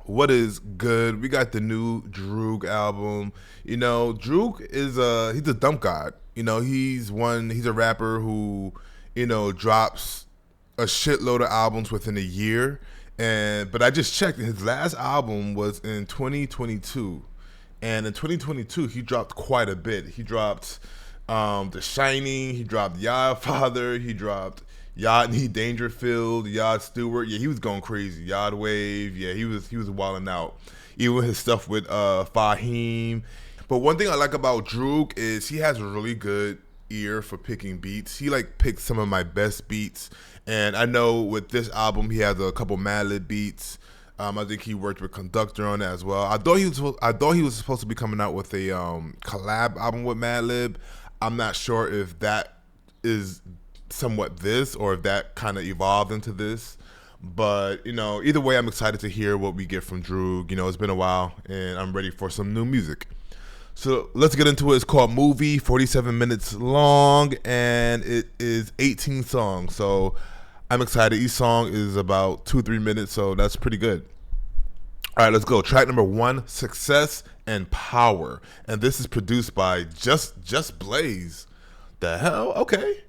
What is good? We got the new Droog album. Droog is he's a dump god. He's a rapper who, drops a shitload of albums within a year. But I just checked, his last album was in 2022. And in 2022 he dropped quite a bit. He dropped The Shining, he dropped Father, he dropped Yachty, Dangerfield, Yard Stewart. Yeah, he was going crazy. Yard Wave. Yeah, he was wilding out. Even his stuff with Fahim. But one thing I like about Droog is he has a really good ear for picking beats. He picks some of my best beats. And I know with this album he has a couple Madlib beats. I think he worked with Conductor on that as well. I thought he was supposed to be coming out with a collab album with Madlib. I'm not sure if that is somewhat this or if that kind of evolved into this, but either way, I'm excited to hear what we get from Droog. It's been a while and I'm ready for some new music. So let's get into it. It's called Movie, 47 minutes long, and it is 18 songs, so I'm excited. Each song is about 2-3 minutes, so that's pretty good. All right, let's go. Track number 1, Success and Power, and this is produced by Just Blaze. The hell? Okay.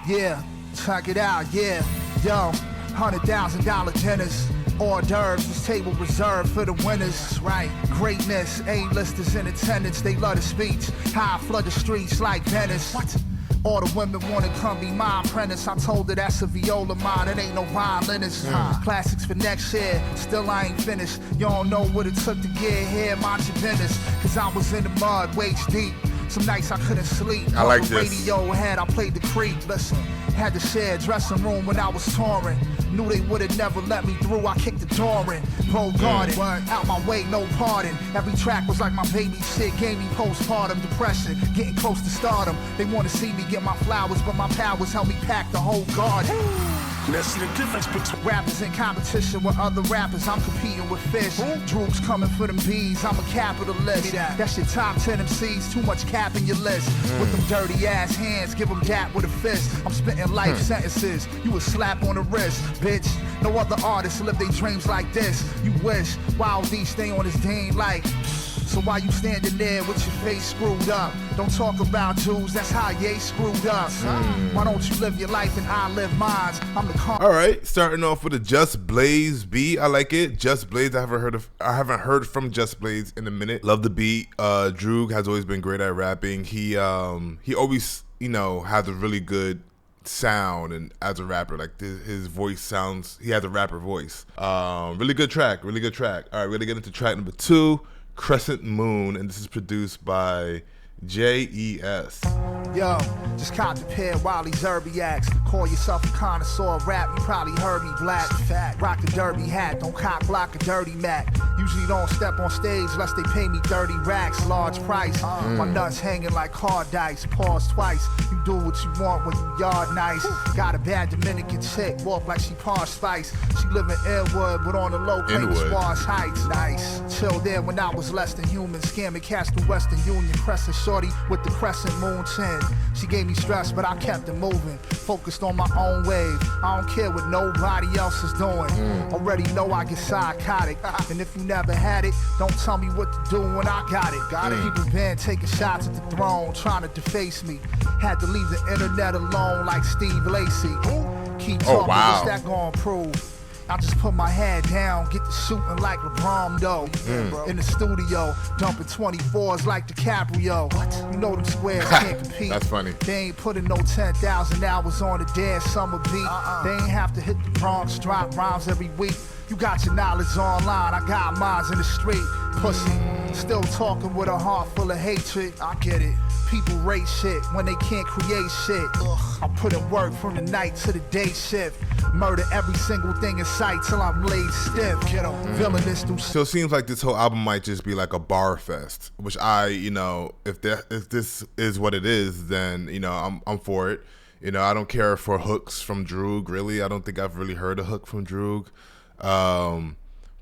Yeah, check it out, yeah. Yo, $100,000 dinners, hors d'oeuvres, this table reserved for the winners. Right, greatness, A-listers in attendance, they love the speech. How I flood the streets like Venice. What? All the women wanna come be my apprentice. I told her that's a viola mine, it ain't no violinist. Classics for next year, still I ain't finished. You don't know what it took to get here, mind your business. Cause I was in the mud, waist deep. Some nights I couldn't sleep. I like this. Radio had, I played the creep. Listen, had to share a dressing room when I was touring. Knew they would've never let me through. I kicked the door in, roll guarded, out my way, no pardon. Every track was like my baby shit, gave me postpartum depression, getting close to stardom. They wanna see me get my flowers, but my powers help me pack the whole garden. Let's see the difference between rappers in competition with other rappers. I'm competing with fish. Droog's coming for them bees. I'm a capitalist. That's your top 10 MCs. Too much cap in your list. With them dirty ass hands, give them that with a fist. I'm spitting life sentences. You a slap on the wrist, bitch. No other artists live their dreams like this. You wish Wild D stay on his game like. So why you standing there with your face screwed up? Don't talk about Jews, that's how they screwed up. Why don't you live your life and I live mine? I'm the All right, starting off with a Just Blaze beat. I like it. Just Blaze, I haven't heard from Just Blaze in a minute. Love the beat. Droog has always been great at rapping. He always, has a really good sound, and as a rapper, his voice sounds, he has a rapper voice. Really good track. All right, we're gonna get into track number 2, Crescent Moon, and this is produced by JES. Yo, just caught the pair while these Zerbiacs. Call yourself a connoisseur of rap, you probably heard me black. Rock a derby hat, don't cock block a dirty Mac. Usually don't step on stage unless they pay me 30 racks, large price. My nuts hanging like hard dice, pause twice. You do what you want when you yard nice. Got a bad Dominican chick, walk like she Posh Spice. She live in Inwood, but on the low claim Sparse Heights. Nice, chill there when I was less than human. Scamming cash through Western Union, pressing shorty with the crescent moon chin. She gave me stress, but I kept it moving. Focused on my own wave. I don't care what nobody else is doing. Already know I get psychotic. And if you never had it, don't tell me what to do when I got it. People been taking shots at the throne, trying to deface me. Had to leave the internet alone like Steve Lacy. Keep talking, what's that gonna prove? I just put my head down, get to shooting like LeBron though. In the studio, dumping 24s like DiCaprio. You know them squares can't compete. That's funny. They ain't putting no 10,000 hours on a dead summer beat. They ain't have to hit the Bronx, drop rhymes every week. You got your knowledge online, I got mines in the street. Pussy, still talking with a heart full of hatred. I get it. People rate shit when they can't create shit. I put in work from the night to the day shift. Murder every single thing in sight till I'm laid stiff. Get 'em villainous through. So it seems like this whole album might just be like a bar fest, which if this is what it is, then I'm for it. I don't care for hooks from Droog. Really, I don't think I've really heard a hook from Droog.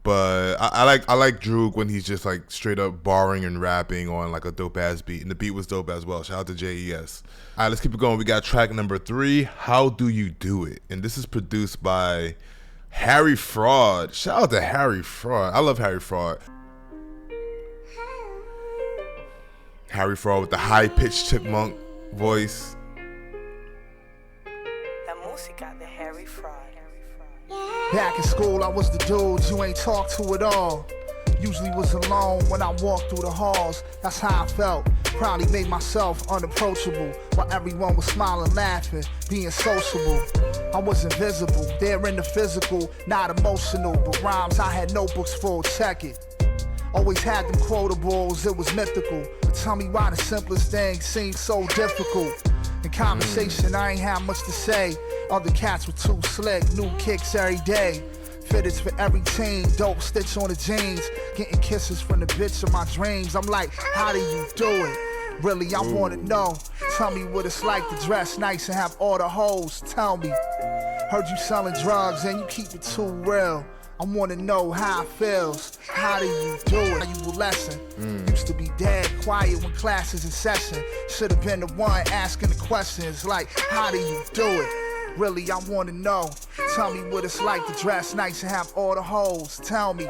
But I like Droog when he's just like straight up barring and rapping on like a dope ass beat, and the beat was dope as well. Shout out to JES. All right, let's keep it going. We got track number 3, How Do You Do It, and this is produced by Harry Fraud. Shout out to Harry Fraud. I love Harry Fraud. Harry Fraud with the high-pitched chipmunk voice. La música de Harry Fraud. Back in school, I was the dude you ain't talk to at all. Usually was alone when I walked through the halls. That's how I felt. Probably made myself unapproachable while everyone was smiling, laughing, being sociable. I was invisible, there in the physical, not emotional, but rhymes I had notebooks full, check it. Always had them quotables, it was mythical. But tell me why the simplest thing seems so difficult. In conversation, I ain't had much to say. Other cats were too slick, new kicks every day. Fitteds for every team, dope stitch on the jeans. Getting kisses from the bitch of my dreams. I'm like, how do you do it? Really, I wanna know. Tell me what it's like to dress nice and have all the hoes. Tell me. Heard you selling drugs and you keep it too real. I wanna know how it feels. How do you do it? How you a lesson? Used to be dead quiet when class is in session. Should've been the one asking the questions like, how do you do it? Really, I wanna know. Tell me what it's like to dress nice and have all the hoes. Tell me.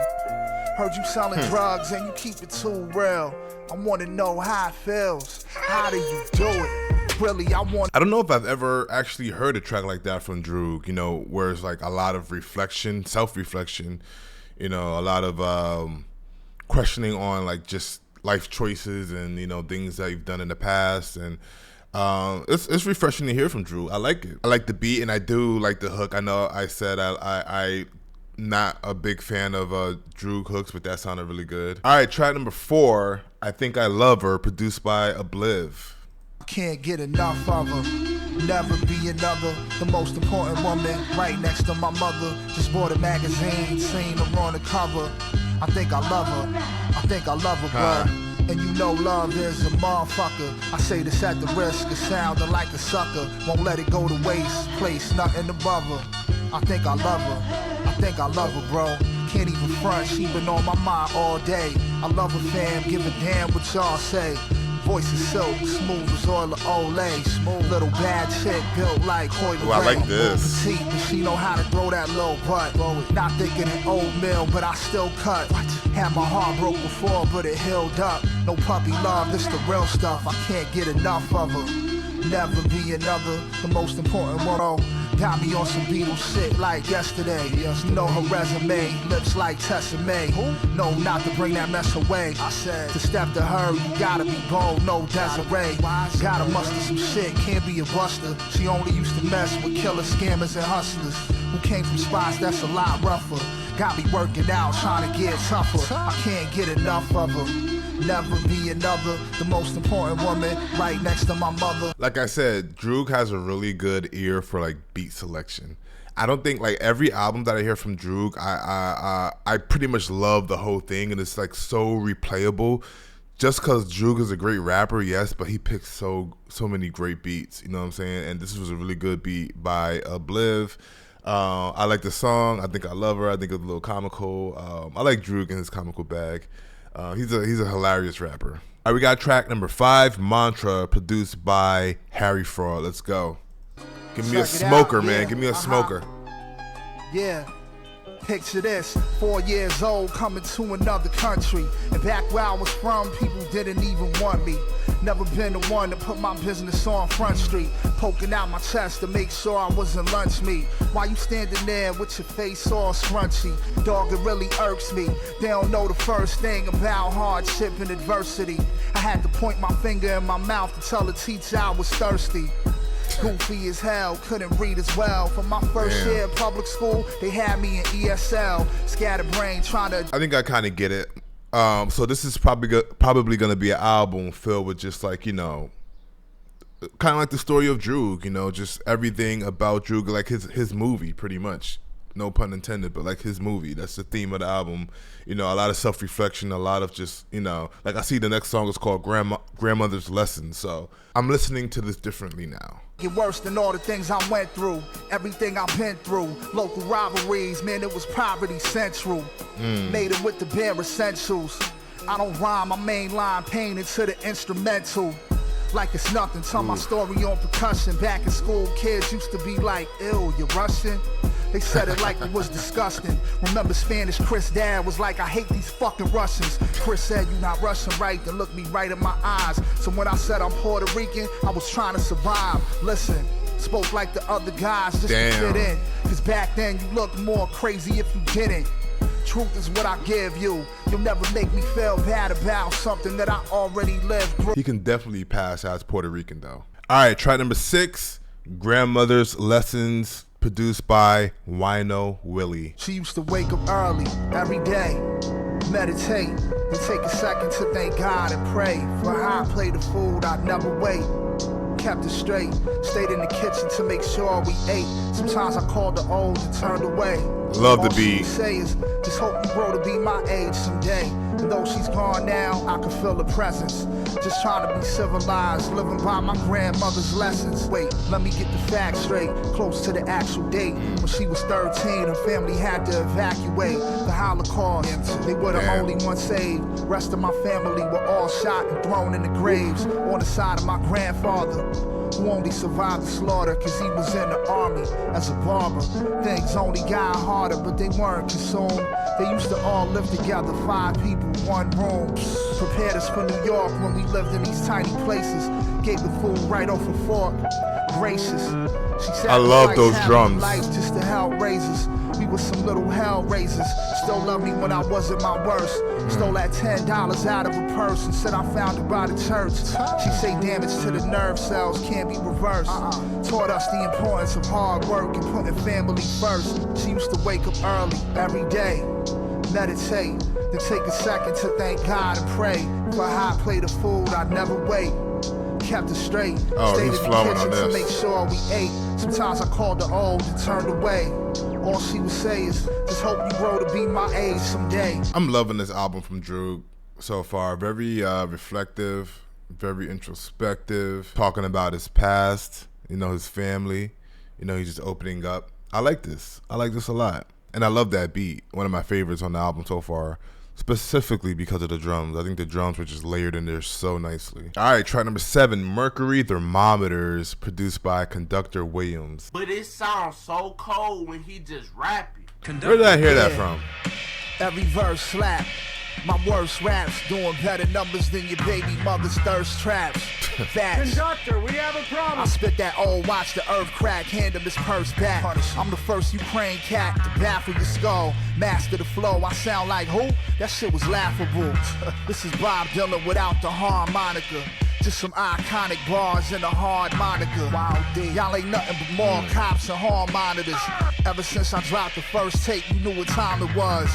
Heard you selling drugs and you keep it too real. I wanna know how it feels. How do you do it? Really, I don't know if I've ever actually heard a track like that from Droog, you know, where it's like a lot of reflection, self-reflection, you know, a lot of questioning on like just life choices and, you know, things that you've done in the past. And it's refreshing to hear from Droog. I like it. I like the beat and I do like the hook. I know I said I not a big fan of Droog hooks, but that sounded really good. All right, track number 4, I Think I Love Her, produced by Obliv. Can't get enough of her. Never be another. The most important woman, right next to my mother. Just bought a magazine, seen her on the cover. I think I love her. I think I love her, bro. And you know love is a motherfucker. I say this at the risk of sounding like a sucker. Won't let it go to waste. Place nothing above her. I think I love her. I think I love her, bro. Can't even front. She been on my mind all day. I love her, fam. Give a damn what y'all say. Voice is silk, smooth as oil of Olay. Smooth little bad chick built like Hoy. Oh, I like this. But she know how to throw that little butt. Not thinking an oatmeal, but I still cut. Had my heart broke before, but it healed up. No puppy love, this the real stuff. I can't get enough of her. Never be another. The most important one, oh. Got me on some Beatles shit like yesterday. Yes, you know her resume, lips like Tessa May. No, not to bring that mess away. I said, to step to her, you gotta be bold, no Desiree. Gotta muster some shit, can't be a buster. She only used to mess with killers, scammers, and hustlers who came from spots that's a lot rougher. Got me working out, trying to get tougher. I can't get enough of her. Never be another, the most important woman, right next to my mother. Like I said, Droog has a really good ear for like beat selection. I don't think like every album that I hear from Droog, I pretty much love the whole thing, and it's like so replayable. Just because Droog is a great rapper, yes, but he picks so many great beats. You know what I'm saying? And this was a really good beat by Obliv. I like the song. I think I love her. I think it's a little comical. I like Droog in his comical bag. He's a hilarious rapper. All right, we got track number 5, Mantra, produced by Harry Fraud. Let's go. Give me a smoker, man. Give me a smoker. Yeah. Picture this, 4 years old, coming to another country. And back where I was from, people didn't even want me. Never been the one to put my business on Front Street. Poking out my chest to make sure I wasn't lunch meat. Why you standing there with your face all scrunchy? Dog, it really irks me. They don't know the first thing about hardship and adversity. I had to point my finger in my mouth to tell the teacher I was thirsty. Goofy as hell, couldn't read as well. For my first year of public school, they had me in ESL. Scatterbrain trying to... I think I kind of get it. So this is probably going to be an album filled with just like, you know, kind of like the story of Droog, you know, just everything about Droog, like his movie pretty much. No pun intended, but like his movie. That's the theme of the album. You know, a lot of self-reflection, a lot of just, you know, like I see the next song is called Grandmother's Lesson. So I'm listening to this differently now. Get worse than all the things I went through, everything I've been through. Local rivalries, man, it was poverty central. Made it with the bare essentials. I don't rhyme my main line, pain into the instrumental. Like it's nothing, tell my story on percussion. Back in school, kids used to be like, ew, you're Russian? They said it like it was disgusting. Remember Spanish Chris' dad was like, I hate these fucking Russians. Chris said, you not Russian, right? Then looked me right in my eyes. So when I said I'm Puerto Rican, I was trying to survive. Listen, spoke like the other guys just to fit in. Cause back then you looked more crazy if you didn't. Truth is what I give you. You'll never make me feel bad about something that I already lived through. He can definitely pass as Puerto Rican though. All right, track number 6, Grandmother's Lessons, produced by YTYDY. She used to wake up early every day, meditate, and take a second to thank God and pray. For how I play the food, I'd never wait. Kept it straight, stayed in the kitchen to make sure we ate. Sometimes I called the old and turned away. Love the All beat. she say is, just hope you grow to be my age someday. And though she's gone now, I can feel the presence. Just trying to be civilized, living by my grandmother's lessons. Wait, let me get the facts straight, close to the actual date. When she was 13, her family had to evacuate the Holocaust. They were the only ones saved. Rest of my family were all shot and thrown in the graves. On the side of my grandfather, who only survived the slaughter cause he was in the army as a barber. Things only got harder, but they weren't consumed. They used to all live together, 5 people, 1 room. Prepared us for New York when we lived in these tiny places. Gave the food right off a fork. Gracious. She I love those drums. Life just to hell raisers. We were some little hell raisers. Still love me when I wasn't my worst. Stole that $10 out of a purse and said I found it by the church. She say damage to the nerve cells can't be reversed. Taught us the importance of hard work and putting family first. She used to wake up early every day, meditate, then take a second to thank God and pray. For how I play the food, I'd never wait. Kept it straight, stayed in the kitchen to make sure we ate. Sometimes I called the old and turned away. All she would say is, just hope you grow to be my age someday. I'm loving this album from Droog so far. Very reflective, very introspective, talking about his past, you know, his family. You know, he's just opening up. I like this. I like this a lot. And I love that beat. One of my favorites on the album so far, specifically because of the drums. I think the drums were just layered in there so nicely. All right, track number 7, Mercury Thermometers, produced by Conductor Williams. But it sounds so cold when he just rapping. Where did I hear that from? Every verse slap. My worst raps doing better numbers than your baby mother's thirst traps. Facts. Conductor, we have a problem. I spit that old watch the earth crack, hand him his purse back. I'm the first Ukraine cat to baffle your skull. Master the flow, I sound like who? That shit was laughable. This is Bob Dylan without the harmonica. Just some iconic bars and a hard moniker. Wild D. Y'all ain't nothing but more cops and horn monitors. Ever since I dropped the first tape, you knew what time it was.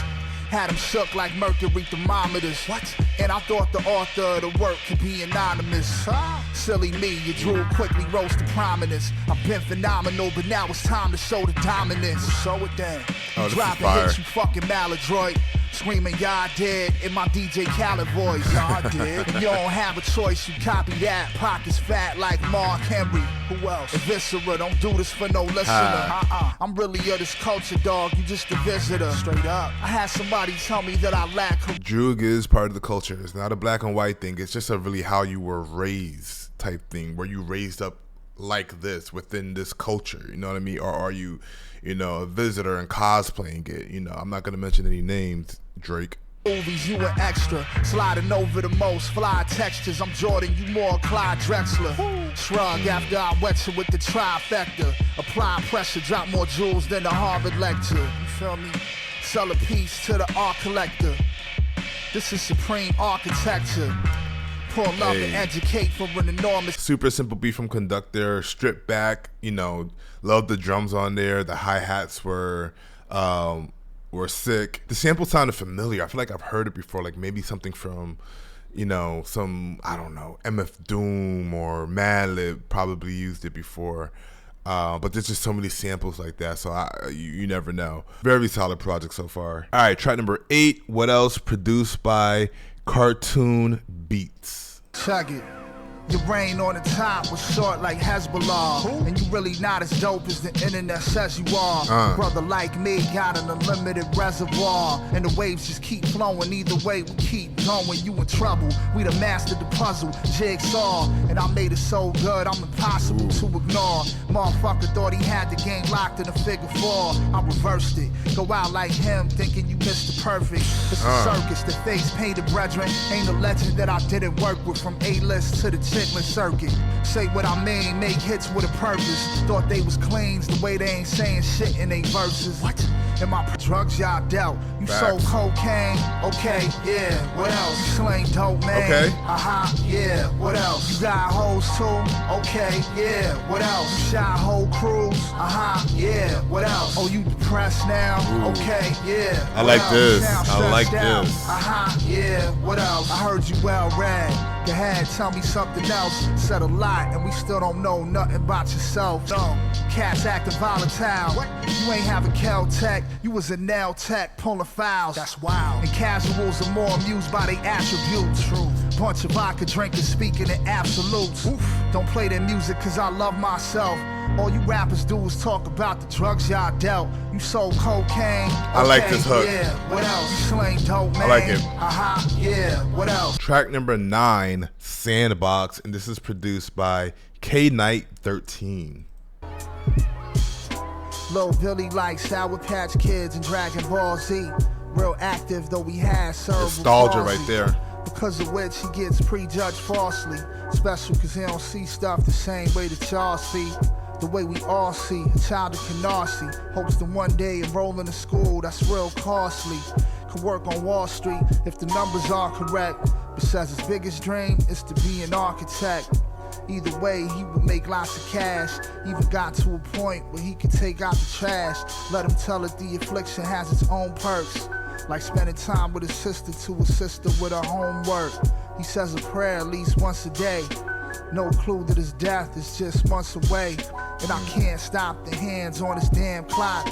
Had him shook like Mercury Thermometers. What? And I thought the author of the work could be anonymous. Silly me, you Droog quickly rose to prominence. I've been phenomenal, but now it's time to show the dominance. Show it then. Oh, Dropping hits, you fucking maladroit. Screaming, y'all dead in my DJ Khaled voice. Y'all dead. And you don't have a choice, you copy that. Pockets fat like Mark Henry. Who else? Eviscera, don't do this for no listener. I'm really of this culture, dog. You just a visitor. Straight up. I had somebody tell me that I lack. Droog is part of the culture. It's not a black and white thing. It's just a really how you were raised type thing, where you raised up like this within this culture. You know what I mean? Or are you, you know, a visitor and cosplaying it? You know, I'm not gonna mention any names, Drake. Movies, you an extra, sliding over the most fly textures. I'm Jordan, you more Clyde Drexler. Shrug after I wet you with the trifecta. Apply pressure, drop more jewels than the Harvard lecture. You feel me? Sell a piece to the art collector. This is supreme architecture. Pull up and educate for an enormous. Super simple beat from Conductor, stripped back. You know, love the drums on there. The hi-hats were sick. The sample sounded familiar. I feel like I've heard it before, like maybe something from, you know, some, I don't know, MF Doom or Madlib probably used it before. But there's just so many samples like that, so you never know. Very solid project so far. All right, track number 8, What Else, produced by Cartoon Beats. Check it. Your reign on the top was short like Hezbollah. And you really not as dope as the internet says you are. Brother like me got an unlimited reservoir. And the waves just keep flowing. Either way, we keep going. You in trouble. We done mastered the puzzle. Jigsaw. And I made it so good, I'm impossible to ignore. Motherfucker thought he had the game locked in a figure 4. I reversed it. Go out like him, thinking you missed the perfect. It's a circus. The face painted brethren. Ain't a legend that I didn't work with. From A-list to the chitlin circuit. Say what I mean, make hits with a purpose. Thought they was cleans the way they ain't saying shit in they verses. What? And my drugs y'all dealt. You sold cocaine, okay, yeah, what else? You slang dope, man, okay. Yeah, what else? You got hoes too, okay, yeah, what else? You shot whole crews, yeah, what else? Oh, you depressed now, okay, yeah. I like this, I like this. Yeah, what else? I heard you well read. Go ahead, tell me something else. Said a lot, and we still don't know nothing about yourself. No, cats acting volatile. What? You ain't have a Cal-Tech, you was a nail tech pulling fouls. That's wild. And casuals are more amused by their attributes. True. Bunch of vodka drinkers speaking in absolutes. Oof. Don't play their music cause I love myself. All you rappers do is talk about the drugs y'all dealt. You sold cocaine. I like this hook. Yeah, what else? You slang dope, man. I like it. Yeah, what else? Track number 9, Sandbox, and this is produced by YTYDY. Lil Billy likes Sour Patch Kids and Dragon Ball Z. Real active though we had cerebral nostalgia palsy. right there. Because of which he gets prejudged falsely. Special cause he don't see stuff the same way that y'all see. The way we all see a child of Canarsie hopes to one day enroll in a school that's real costly. Could work on Wall Street if the numbers are correct. But says his biggest dream is to be an architect. Either way, he would make lots of cash. Even got to a point where he could take out the trash. Let him tell it the affliction has its own perks. Like spending time with his sister to assist her with her homework. He says a prayer at least once a day. No clue that his death is just months away. And I can't stop the hands on his damn clock.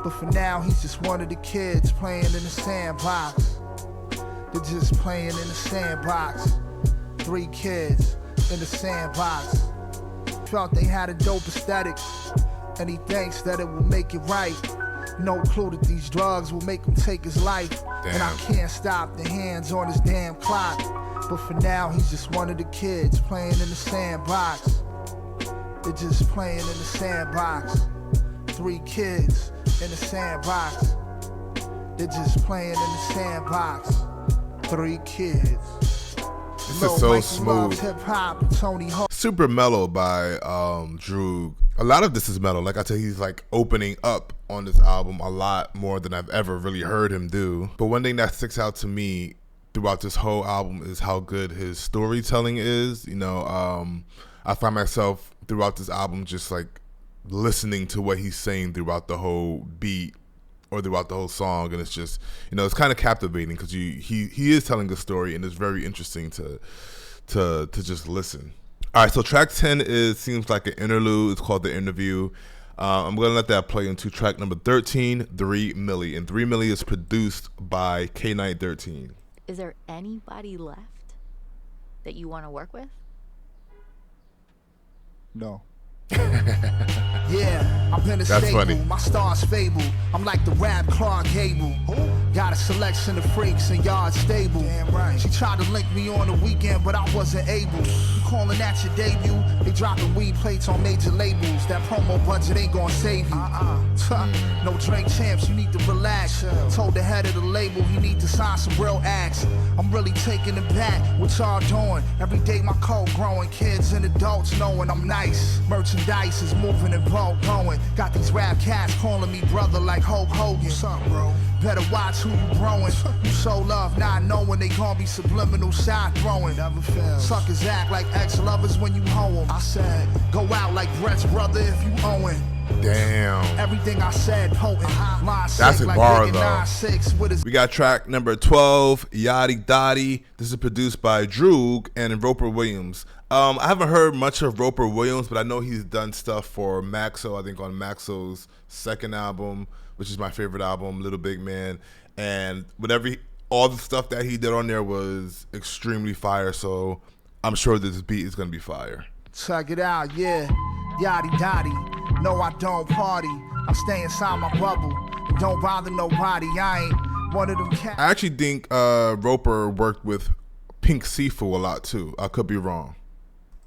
But for now, he's just one of the kids playing in the sandbox. They're just playing in the sandbox. 3 kids in the sandbox. Felt they had a dope aesthetic, and he thinks that it will make it right. No clue that these drugs will make him take his life. Damn. And I can't stop the hands on his damn clock. But for now, he's just one of the kids playing in the sandbox. They're just playing in the sandbox. 3 kids in the sandbox. They're just playing in the sandbox. 3 kids. This is so smooth. Hip-hop, Tony Hawk. Super mellow by Droog. A lot of this is mellow. Like I tell you, he's like opening up on this album a lot more than I've ever really heard him do. But one thing that sticks out to me throughout this whole album is how good his storytelling is. You know, I find myself throughout this album just like listening to what he's saying throughout the whole beat or throughout the whole song, and it's just, you know, it's kind of captivating because he is telling a story, and it's very interesting to just listen. All right, so track 10 seems like an interlude. It's called The Interview. I'm gonna let that play into track number 13, 3 Milli, and 3 Milli is produced by K913. Is there anybody left that you want to work with? No. Yeah, I've been a That's staple. funny. My star's fable. I'm like the rap Clark Gable. Got a selection of freaks and yard stable. Damn right. She tried to link me on the weekend, but I wasn't able. You calling that your debut? They dropping weed plates on major labels. That promo budget ain't gonna save you. No drink champs, you need to relax. Told the head of the label he need to sign some real acts. I'm really taking it back. What y'all doing? Every day my code growing. Kids and adults knowing I'm nice. Merchandise is moving in bulk going. Got these rap cats calling me brother like Hulk Hogan. What's up, bro? Better watch who you growing. You so love not knowing they gon' be subliminal shot throwing. Never fails. Suckers act like ex-lovers when you hoe 'em. I said, go out like Brett's brother if you owing. Damn. Everything I said potent. That's a like bar, Big though. 9-6 with his We got track number 12, YTYDY. This is produced by Droog and Roper Williams. I haven't heard much of Roper Williams, but I know he's done stuff for Maxo, I think on Maxo's second album, which is my favorite album, Little Big Man. And all the stuff that he did on there was extremely fire. So I'm sure this beat is gonna be fire. Check it out, yeah. YTYDY. No, I don't party. I stay inside my bubble. Don't bother nobody. I ain't one of them cats. I actually think Roper worked with Pink Sifu a lot too. I could be wrong.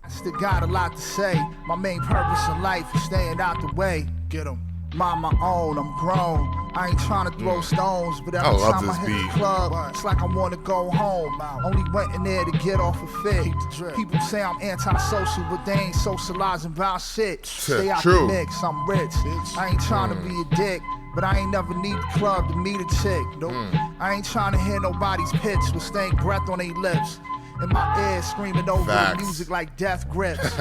I still got a lot to say. My main purpose in life is staying out the way. Get 'em. Mind my own, I'm grown. I ain't trying to throw stones, but every time I hit the club, it's like I want to go home. Only went in there to get off a fit. People say I'm antisocial, but they ain't socializing about shit. Stay out the mix, I'm rich. I ain't trying to be a dick, but I ain't never need the club to meet a chick. Nope. I ain't trying to hear nobody's pitch with stank breath on their lips. In my ear screaming over the music like death grips.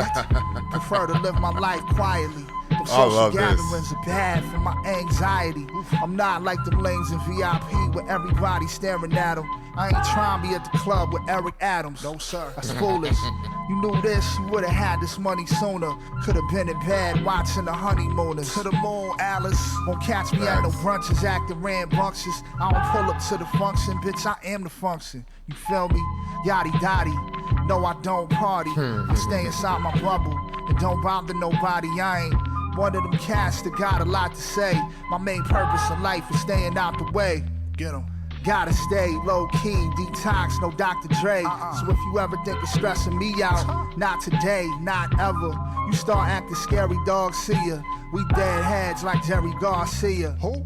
Prefer to live my life quietly. The social gatherings are bad for my anxiety. I'm not like them lanes in VIP where everybody staring at them. I ain't trying to be at the club with Eric Adams. No sir, that's foolish. You knew this, you would've had this money sooner. Could've been in bed watching the honeymooners. To the moon, Alice. Won't catch me at no brunches acting rambunctious. I don't pull up to the function, bitch, I am the function. You feel me? YTYDY. No, I don't party. I stay inside my bubble and don't bother nobody. I ain't one of them cats that got a lot to say. My main purpose in life is staying out the way. Get 'em. Gotta stay low key, detox, no Dr. Dre. So if you ever think of stressing me out, not today, not ever. You start acting scary, dog, see ya. We dead heads like Jerry Garcia. Who?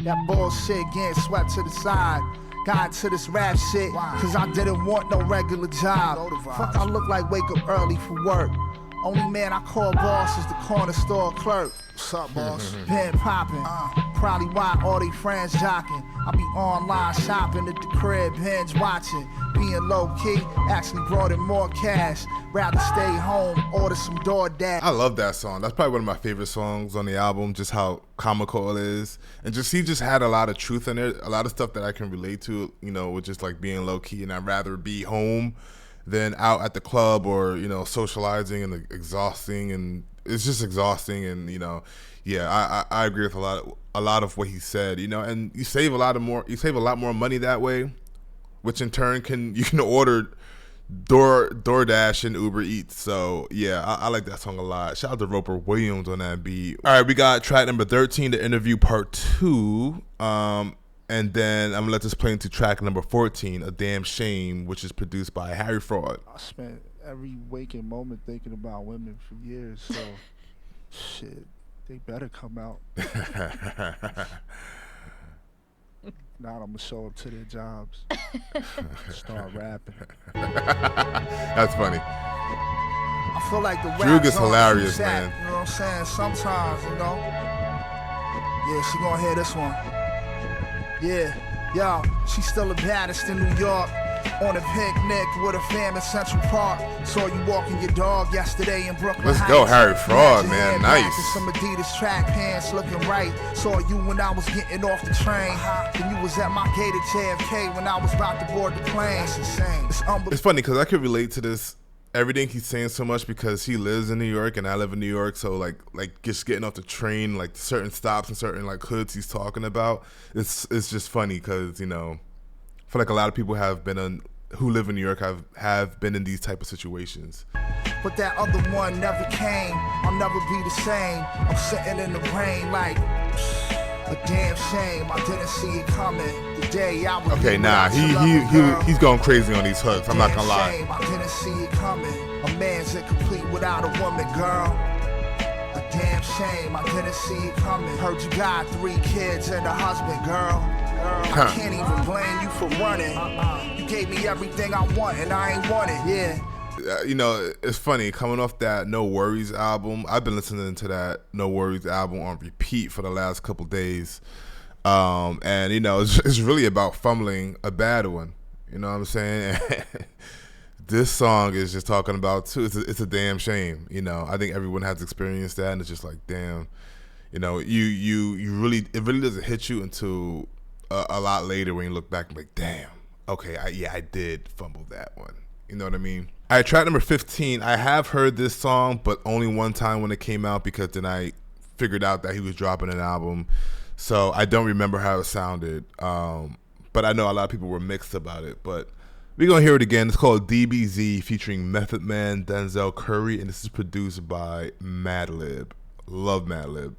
That bullshit getting swept to the side. Got into this rap shit, cause I didn't want no regular job. Fuck, I look like wake up early for work. Only man I call boss is the corner store clerk. What's up, boss? Been poppin'. Probably why all they friends jockin'. I be online shopping at the crib, binge watching. Being low key, actually brought in more cash. Rather stay home, order some DoorDash. I love that song. That's probably one of my favorite songs on the album, just how comical it is. And just he just had a lot of truth in it, a lot of stuff that I can relate to, you know, with just like being low key, and I'd rather be home than out at the club or, you know, socializing and exhausting, and it's just exhausting. And, you know, yeah, I agree with a lot of what he said, you know, and you save a lot more money that way, which in turn you can order DoorDash and Uber Eats. So yeah, I like that song a lot. Shout out to Roper Williams on that beat. All right, we got track number 13, The Interview Part 2. And then I'm gonna let this play into track number 14, A Damn Shame, which is produced by Harry Fraud. I spent every waking moment thinking about women for years, so shit, they better come out. Now I'm gonna show up to their jobs, start rapping. That's funny. I feel like the Droog is hilarious, man. You know what I'm saying? Sometimes, you know. Yeah, she gonna hear this one. Yeah, yo, she's still the baddest in New York. On a picnic with a fam in Central Park. Saw you walking your dog yesterday in Brooklyn. Let's go, Harry Fraud, man. Nice. Some Adidas track pants looking right. Saw you when I was getting off the train. Then you was at my gate at JFK when I was about to board the plane. That's insane. It's funny because I could relate to this. Everything he's saying so much because he lives in New York and I live in New York, so like just getting off the train, like certain stops and certain like hoods he's talking about, it's just funny because, you know, I feel like a lot of people who live in New York have been in these type of situations. But that other one never came. I'll never be the same. I'm sitting in the rain like a damn shame. I didn't see it coming. The day I was okay, nah, he's going crazy on these hooks. I'm not gonna lie. I didn't see it coming. A man's incomplete without a woman, girl. A damn shame. I didn't see it coming. Heard you got 3 kids and a husband, girl. I can't even blame you for running. You gave me everything I want and I ain't want it. Yeah. You know, it's funny, coming off that No Worries album, I've been listening to that No Worries album on repeat for the last couple days. And, you know, it's really about fumbling a bad one. You know what I'm saying? This song is just talking about, too, it's a damn shame. You know, I think everyone has experienced that, and it's just like, damn. You know, it really doesn't hit you until a lot later when you look back and like, damn, okay, I did fumble that one. You know what I mean? All right, track number 15. I have heard this song, but only one time when it came out because then I figured out that he was dropping an album. So I don't remember how it sounded. But I know a lot of people were mixed about it. But We're going to hear it again. It's called DBZ featuring Method Man, Denzel Curry, and this is produced by Madlib. Love Madlib.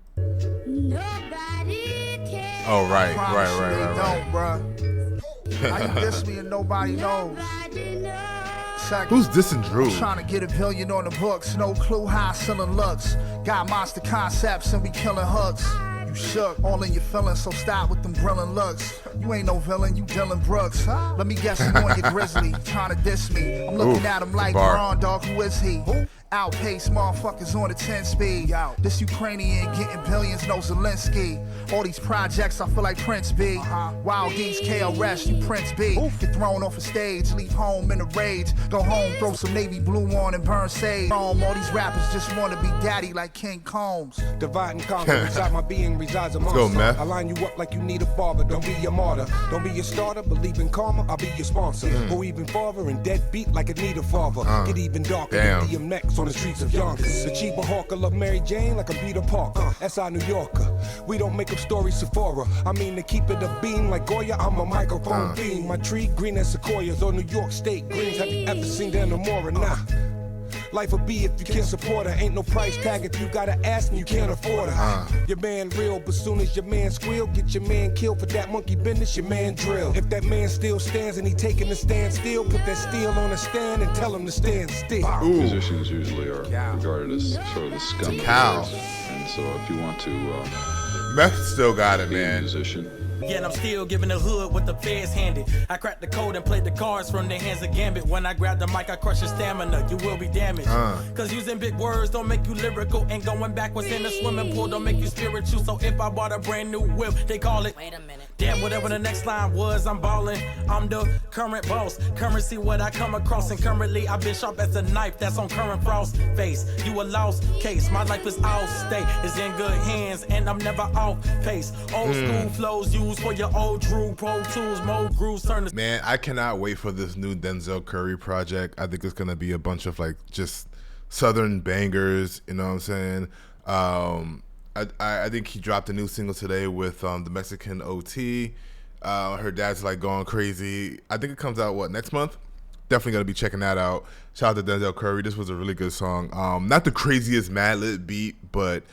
Oh, right. Don't, bruh. How you diss me and nobody knows? Who's dissing Drew? Trying to get $1 billion on the books. No clue how selling looks. Got monster concepts and we killing hooks. You shook, all in your feelings, so stop with them grilling looks. You ain't no villain, you Dylan Brooks. Let me guess you on your grizzly. Trying to diss me. I'm looking at him like, Ron, dog, who is he? Outpace motherfuckers on the 10 speed. This Ukrainian getting billions, no Zelensky. All these projects, I feel like Prince B. Wild D's KRS, you Prince B. Get thrown off a stage, leave home in a rage. Go home, throw some navy blue on and burn sage. All these rappers just want to be daddy like King Combs. Divide and conquer, inside my being resides a monster. I line you up like you need a father, don't be your martyr. Don't be your starter, believe in karma, I'll be your sponsor. Go even farther and deadbeat like a need a father. Get even darker, than DMX on the streets of Yonkers. The cheaper hawker love Mary Jane like I'm Peter Parker. S.I. New Yorker. We don't make up stories Sephora. I mean to keep it a beam like Goya, I'm a microphone beam. My tree green as sequoias or New York State greens. Have you ever seen the Namora? Nah. Life will be if you can support her. Ain't no price tag if you gotta ask and you can't afford her. Your man real, but soon as your man squeal, get your man killed for that monkey business, your man drill. If that man still stands and he taking the stand still, put that steel on a stand and tell him to stand still. Musicians usually are regarded as sort of the scum of the earth. And so if you want to Meth still got it, man. Musician. Yeah, and I'm still giving the hood what the feds handed. I cracked the code and played the cards from their hands of gambit. When I grab the mic, I crush your stamina. You will be damaged. Cause using big words don't make you lyrical. And going backwards in the swimming pool don't make you spiritual. So if I bought a brand new whip, they call it. Wait a minute. Damn, whatever the next line was, I'm ballin'. I'm the current boss. Currency what I come across. And currently I've been sharp as a knife that's on current frost face. You a lost case. My life is out state. It's in good hands and I'm never off pace. Old school flows used for your old Droog, Pro Tools, Mo grooves, turn to... Man, I cannot wait for this new Denzel Curry project. I think it's gonna be a bunch of like just southern bangers. You know what I'm saying? I think he dropped a new single today with the Mexican OT. Her dad's like going crazy. I think it comes out next month. Definitely gonna be checking that out. Shout out to Denzel Curry. This was a really good song. Not the craziest Madlib beat, but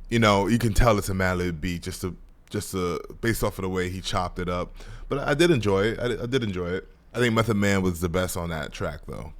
you know, you can tell it's a Madlib beat just based off of the way he chopped it up. But I did enjoy it. I did enjoy it. I think Method Man was the best on that track though.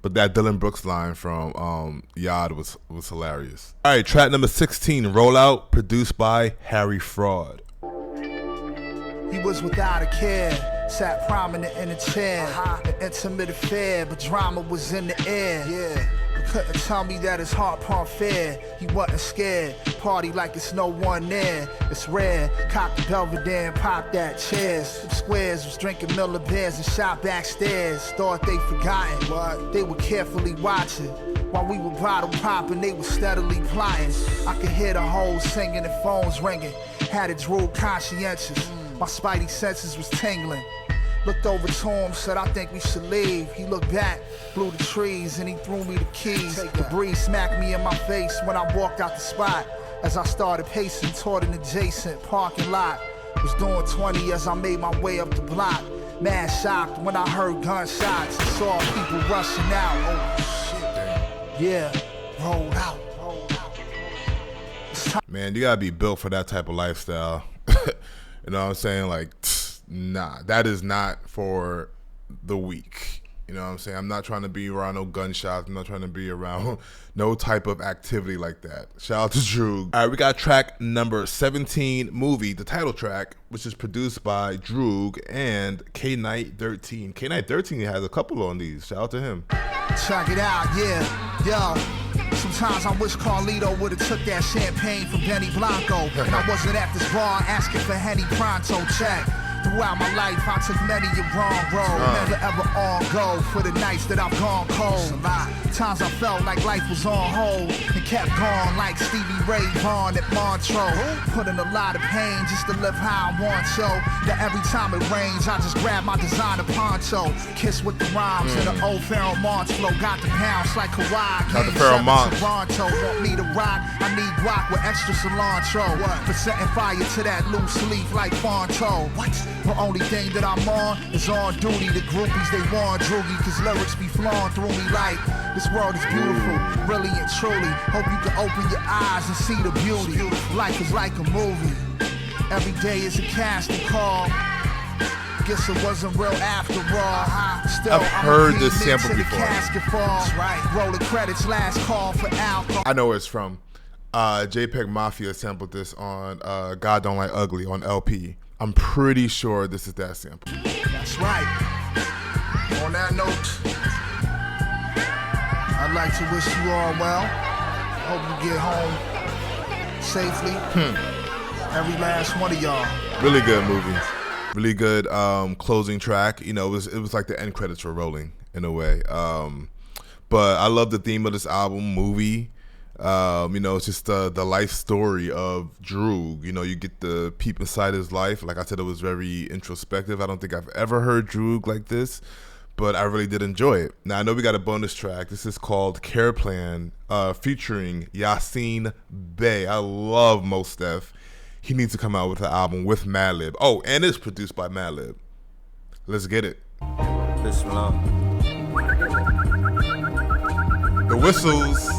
But that Dylan Brooks line from Yard was hilarious. All right, track number 16, Rollout, produced by Harry Fraud. He was without a care, sat prominent in a chair. An intimate affair, but drama was in the air. But couldn't tell me that his heart pumped fair. He wasn't scared, party like it's no one there. It's rare, cock the Belvedere and pop that chairs. Them squares was drinking Miller Bears and shot backstairs. Thought they forgotten what they were carefully watching. While we were bottle popping, they were steadily plotting. I could hear the hoes singing and phones ringing. Had a Droog conscientious. My spidey senses was tingling. Looked over to him, said, I think we should leave. He looked back, blew the trees, and he threw me the keys. The breeze smacked me in my face when I walked out the spot. As I started pacing toward an adjacent parking lot. Was doing 20 as I made my way up the block. Mad shocked when I heard gunshots and saw people rushing out. Oh, shit. Yeah, rolled out. Man, you gotta be built for that type of lifestyle. You know what I'm saying? Like, nah, that is not for the weak. You know what I'm saying? I'm not trying to be around no gunshots. I'm not trying to be around no type of activity like that. Shout out to Droog. All right, we got track number 17, Movie, the title track, which is produced by Droog and K-Night 13. K-Night 13 has a couple on these. Shout out to him. Check it out, yeah, yo. Sometimes I wish Carlito would've took that champagne from Benny Blanco. And I wasn't at this bar asking for Henny Pronto check. Throughout my life, I took many a wrong road. Never ever on go for the nights that I've gone cold. Times I felt like life was on hold and kept going like Stevie Ray Vaughan at Montreux. Put in a lot of pain just to live how I want so. That every time it rains, I just grab my designer poncho. Kiss with the rhymes and the old Pharaoh Monch flow. Got the pounce like Kawhi. Got the Pharaoh Monch. Toronto want me to rock. I need guac with extra cilantro. For setting fire to that loose leaf like Fonto. What? The only thing that I'm on is on duty. The groupies, they want Droogie, cause lyrics be flowing through me like this world is beautiful, really and truly. Hope you can open your eyes and see the beauty. Life is like a movie. Every day is a casting call. Guess it wasn't real after all. Still, I've heard this sample before. Right. Roll the credits, last call for alcohol. I know where it's from. JPEG Mafia sampled this on God Don't Like Ugly on LP. I'm pretty sure this is that sample. That's right. On that note, I'd like to wish you all well. Hope you get home safely. Every last one of y'all. Really good movie. Really good closing track. You know, it was like the end credits were rolling in a way. But I love the theme of this album, movie. You know, it's just the life story of Droog. You know, you get the peep inside his life. Like I said, it was very introspective. I don't think I've ever heard Droog like this, but I really did enjoy it. Now, I know we got a bonus track. This is called Care Plan, featuring Yasin Bey. I love Mos Def. He needs to come out with an album with Madlib. Oh, and it's produced by Madlib. Let's get it. Listen up. The Whistles.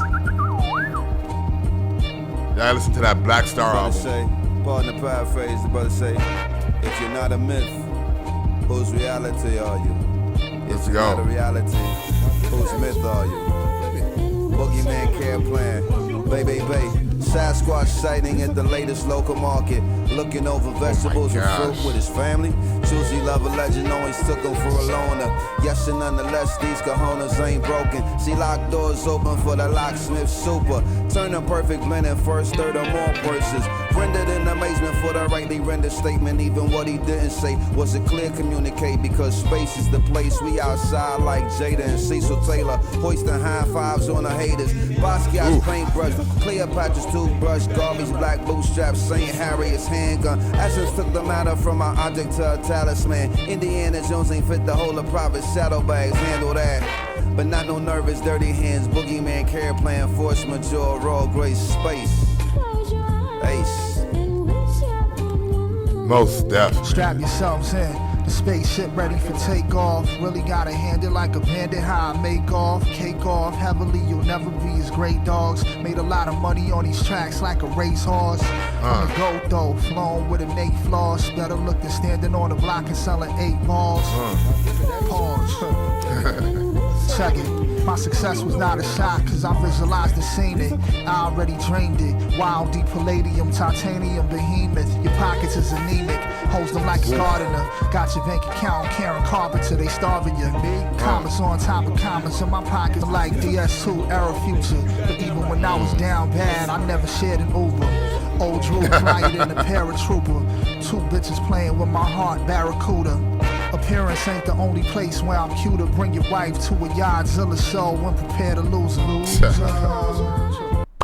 Y'all listen to that Black Star album. Say, pardon the paraphrase, the brother say, if you're not a myth, whose reality are you? Let's If you're go. not a reality, whose myth are you? Boogeyman Care Plan, baby. Sasquatch sighting at the latest local market. Looking over vegetables and fruit with his family. Choosy love a legend, always took him for a loner. Yes, and nonetheless, these cojones ain't broken. See locked doors open for the locksmith super. Turn a perfect blend in first, third, or more purses. Rendered in amazement for the rightly rendered statement. Even what he didn't say was a clear communicate. Because space is the place. We outside like Jada and Cecil Taylor. Hoisting high fives on the haters. Basquiat's paintbrush, Cleopatra's toothbrush, garbage, black bootstraps, St. Harriet's handgun. Essence took the matter from an object to a talisman. Indiana Jones ain't fit to hold a private saddlebags, handle that. But not no nervous, dirty hands, boogeyman care plan, force majeure, raw grace, space. Ace. Most definitely. Strap yourselves in. The spaceship ready for takeoff. Really gotta hand it like a bandit. How I make off, cake off. Heavily, you'll never be as great dogs. Made a lot of money on these tracks like a racehorse. On the go though, flown with innate flaws. Better look than standing on the block and selling 8 balls. Pause. Check it. My success was not a shock, cause I visualized and seen it. I already dreamed it. Wild, deep palladium, titanium, behemoth. Your pockets is anemic. Holds them like a gardener. Got your bank account, Karen Carpenter, they starving you. Commas on top of commas in my pocket like DS2 era future. But even when I was down bad, I never shared an Uber. Old Droog flyer than a paratrooper. 2 bitches playing with my heart, Barracuda. Appearance ain't the only place where I'm cuter. Bring your wife to a Yadzilla show and prepare to lose.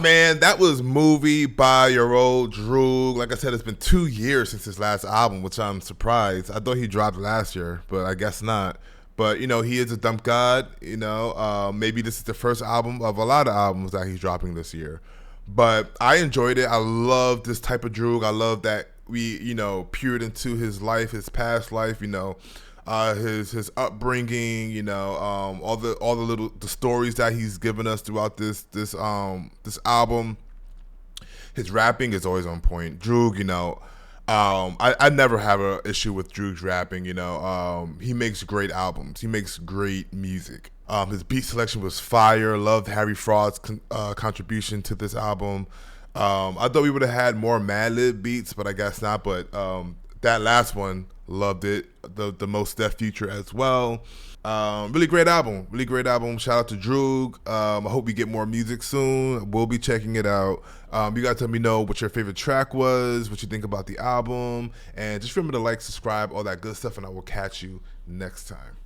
Man, that was Movie by your old Droog. Like I said, it's been 2 years since his last album, which I'm surprised. I thought he dropped last year, but I guess not. But, you know, he is a dump god. You know, maybe this is the first album of a lot of albums that he's dropping this year. But I enjoyed it. I love this type of Droog. I love that we, you know, peered into his life, his past life, you know, his upbringing, you know, all the stories that he's given us throughout this album. His rapping is always on point. Droog, you know, I never have an issue with Droog's rapping. You know, he makes great albums. He makes great music. His beat selection was fire. Loved Harry Fraud's contribution to this album. I thought we would have had more Madlib beats, but I guess not. But that last one, loved it. The Mos Def feature as well. Really great album. Really great album. Shout out to Droog. I hope we get more music soon. We'll be checking it out. You guys let me know what your favorite track was, what you think about the album, and just remember to like, subscribe, all that good stuff, and I will catch you next time.